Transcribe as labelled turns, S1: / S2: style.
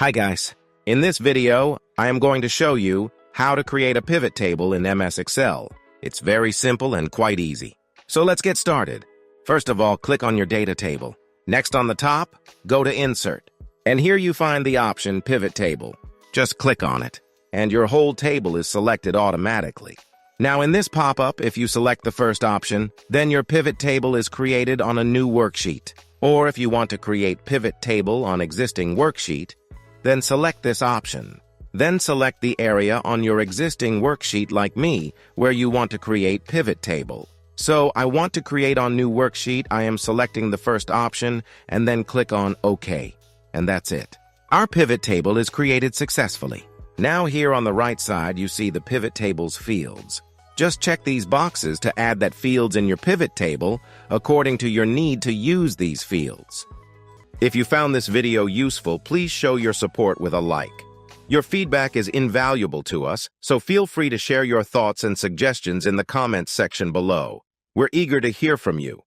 S1: Hi guys, in this video, I am going to show you how to create a pivot table in MS Excel. It's very simple and quite easy. So let's get started. First of all, click on your data table. Next on the top, go to Insert. And here you find the option Pivot Table. Just click on it, and your whole table is selected automatically. Now in this pop-up, if you select the first option, then your pivot table is created on a new worksheet. Or if you want to create pivot table on existing worksheet, then select this option. Then select the area on your existing worksheet like me, where you want to create pivot table. So I want to create on new worksheet. I am selecting the first option and then click on OK. And that's it. Our pivot table is created successfully. Now here on the right side, you see the pivot table's fields. Just check these boxes to add that fields in your pivot table according to your need to use these fields. If you found this video useful, please show your support with a like. Your feedback is invaluable to us, so feel free to share your thoughts and suggestions in the comments section below. We're eager to hear from you.